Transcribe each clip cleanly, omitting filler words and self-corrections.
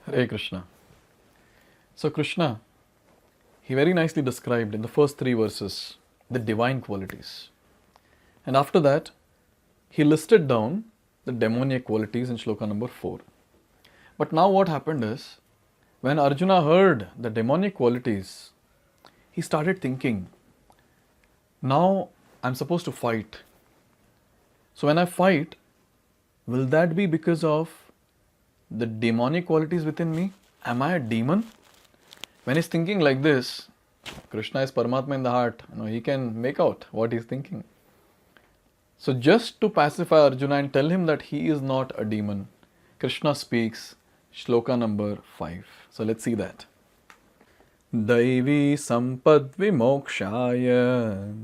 Hare Krishna. So Krishna, he very nicely described in the first 3 verses the divine qualities. And after that, he listed down the demoniac qualities in Shloka number 4. But now what happened is, when Arjuna heard the demonic qualities, he started thinking, now I'm supposed to fight. So when I fight, will that be because of the demonic qualities within me? Am I a demon? When he's thinking like this, Krishna is Paramatma in the heart. He can make out what he's thinking. So just to pacify Arjuna and tell him that he is not a demon, Krishna speaks Shloka number 5. So let's see that. Daivi sampad vimokshaya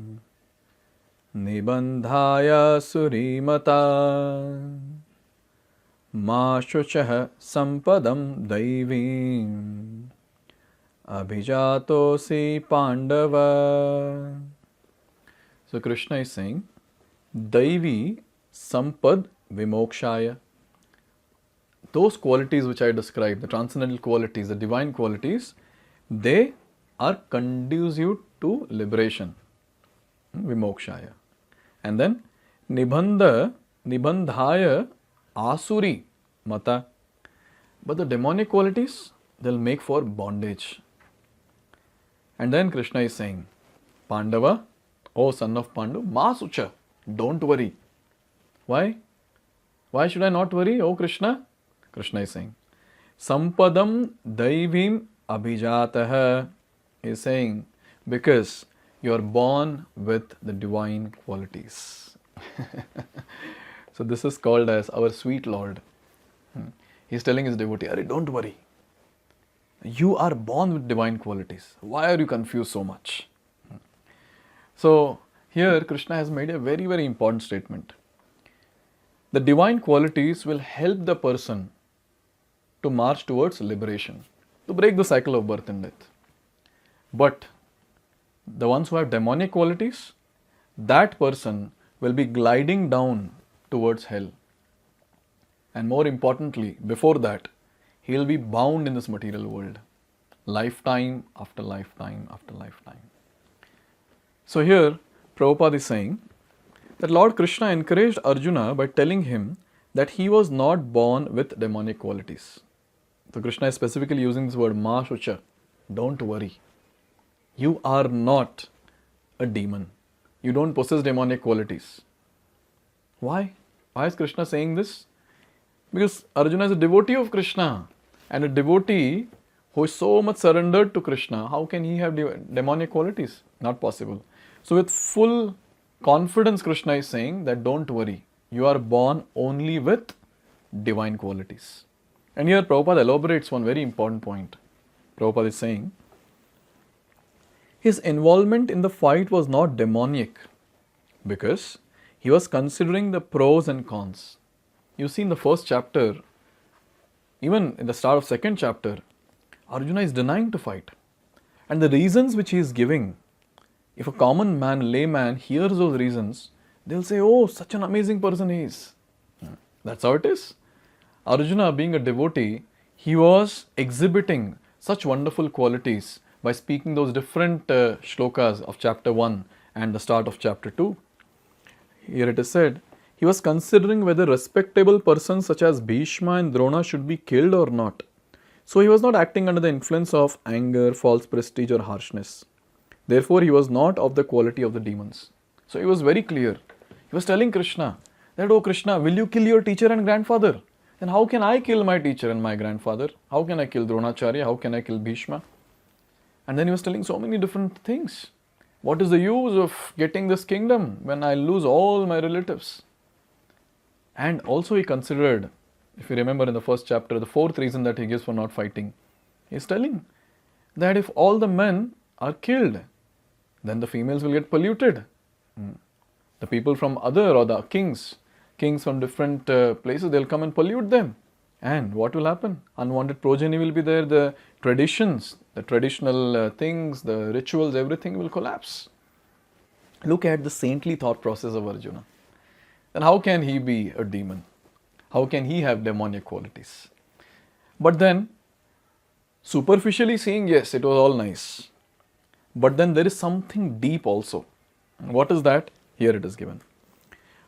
nibandhaya surimata ma shuchah sampadam daivim abhijatosi pandava. So Krishna is saying, Daivi sampad vimokshaya. Those qualities which I described, the transcendental qualities, the divine qualities, they are conducive to liberation. Vimokshaya. And then nibandhaya asuri mata. But the demonic qualities, they'll make for bondage. And then Krishna is saying, Pandava, O son of Pandu, ma sucha, don't worry. Why? Why should I not worry, O Krishna? Krishna is saying, Sampadam daivim abhijataha, is saying, because you are born with the divine qualities. So this is called as our sweet Lord. He's telling his devotee, Arey, don't worry. You are born with divine qualities. Why are you confused so much? So here Krishna has made a very, very important statement. The divine qualities will help the person to march towards liberation, to break the cycle of birth and death. But the ones who have demonic qualities, that person will be gliding down towards hell. And more importantly, before that, he will be bound in this material world, lifetime after lifetime after lifetime. So here, Prabhupada is saying that Lord Krishna encouraged Arjuna by telling him that he was not born with demonic qualities. So Krishna is specifically using this word ma shucha, don't worry. You are not a demon. You don't possess demonic qualities. Why? Why is Krishna saying this? Because Arjuna is a devotee of Krishna, and a devotee who is so much surrendered to Krishna, how can he have demonic qualities? Not possible. So with full confidence, Krishna is saying that don't worry, you are born only with divine qualities. And here Prabhupada elaborates one very important point. Prabhupada is saying, his involvement in the fight was not demoniac because he was considering the pros and cons. You see in the first chapter, even in the start of second chapter, Arjuna is denying to fight. And the reasons which he is giving, if a common man, layman hears those reasons, they'll say, oh, such an amazing person he is. That's how it is. Arjuna, being a devotee, he was exhibiting such wonderful qualities by speaking those different shlokas of chapter 1 and the start of chapter 2. Here it is said, he was considering whether respectable persons such as Bhishma and Drona should be killed or not. So he was not acting under the influence of anger, false prestige or harshness. Therefore, he was not of the quality of the demons. So he was very clear. He was telling Krishna that, oh Krishna, will you kill your teacher and grandfather? Then how can I kill my teacher and my grandfather? How can I kill Dronacharya? How can I kill Bhishma? And then he was telling so many different things. What is the use of getting this kingdom when I lose all my relatives? And also he considered, if you remember in the first chapter, the fourth reason that he gives for not fighting. He is telling that if all the men are killed, then the females will get polluted. The people from other, or the kings from different places, they'll come and pollute them. And what will happen? Unwanted progeny will be there, the traditions, the traditional things, the rituals, everything will collapse. Look at the saintly thought process of Arjuna. then how can he be a demon? How can he have demonic qualities? But then, superficially seeing, yes, it was all nice. But then there is something deep also. What is that? Here it is given.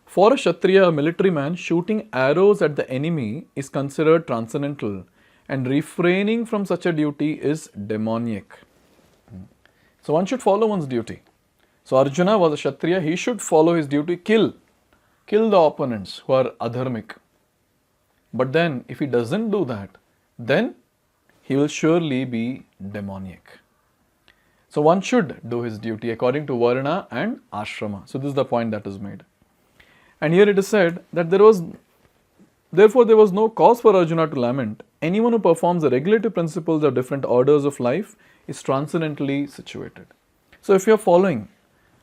For a Kshatriya, a military man, shooting arrows at the enemy is considered transcendental, and refraining from such a duty is demoniac. So one should follow one's duty. So Arjuna was a Kshatriya, he should follow his duty, kill the opponents who are adharmic. But then if he doesn't do that, then he will surely be demoniac. So one should do his duty according to Varna and Ashrama. So this is the point that is made. And here it is said that therefore there was no cause for Arjuna to lament. Anyone who performs the regulative principles of different orders of life is transcendently situated. So if you are following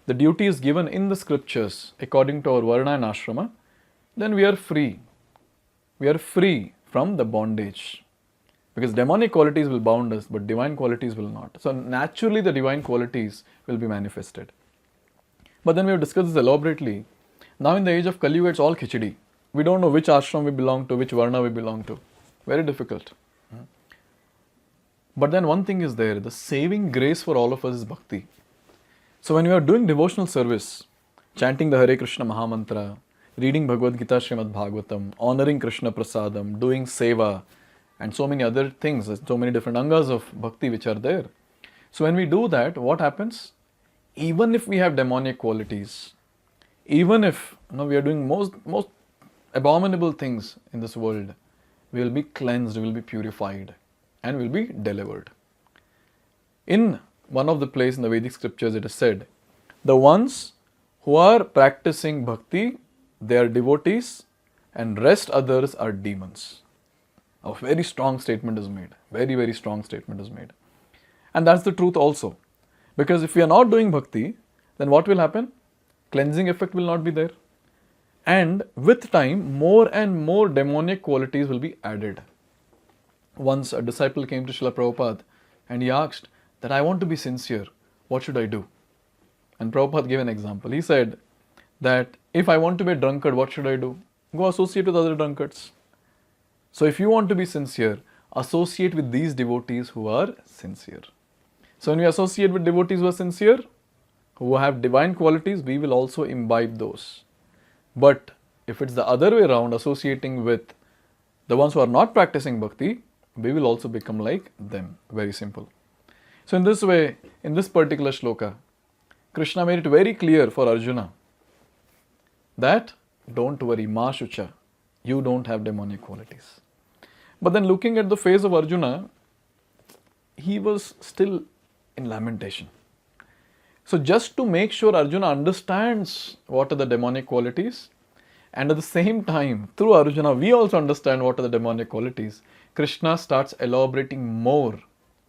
the duties given in the scriptures according to our Varna and Ashrama, then we are free. We are free from the bondage. Because demonic qualities will bound us, but divine qualities will not. So naturally the divine qualities will be manifested. But then we have discussed this elaborately. Now in the age of Kali Yuga, it's all khichdi. We don't know which ashram we belong to, which varna we belong to. Very difficult. But then one thing is there, the saving grace for all of us is bhakti. So when we are doing devotional service, chanting the Hare Krishna Mahamantra, reading Bhagavad Gita, Srimad Bhagavatam, honoring Krishna Prasadam, doing seva, and so many other things, so many different angas of bhakti which are there. So when we do that, what happens? Even if we have demonic qualities, even if we are doing most abominable things in this world, we will be cleansed, we will be purified, and will be delivered. In one of the places in the Vedic scriptures, it is said, the ones who are practicing bhakti, they are devotees, and rest others are demons. A very strong statement is made. Very, very strong statement is made. And that's the truth also. Because if we are not doing bhakti, then what will happen? Cleansing effect will not be there. And with time, more and more demonic qualities will be added. Once a disciple came to Srila Prabhupada and he asked that I want to be sincere. What should I do? And Prabhupada gave an example. He said that if I want to be a drunkard, what should I do? Go associate with other drunkards. So if you want to be sincere, associate with these devotees who are sincere. So when we associate with devotees who are sincere, who have divine qualities, we will also imbibe those. But if it's the other way around, associating with the ones who are not practicing bhakti, we will also become like them. Very simple. So in this way, in this particular shloka, Krishna made it very clear for Arjuna that don't worry, ma shucha, you don't have demonic qualities. But then looking at the face of Arjuna, he was still in lamentation. So just to make sure Arjuna understands what are the demonic qualities, and at the same time, through Arjuna, we also understand what are the demonic qualities, Krishna starts elaborating more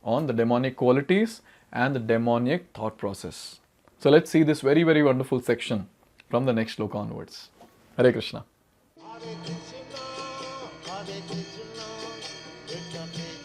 on the demonic qualities and the demonic thought process. So let's see this very, very wonderful section from the next shloka onwards. Hare Krishna. Hare Krishna, Hare Krishna, Krishna Krishna.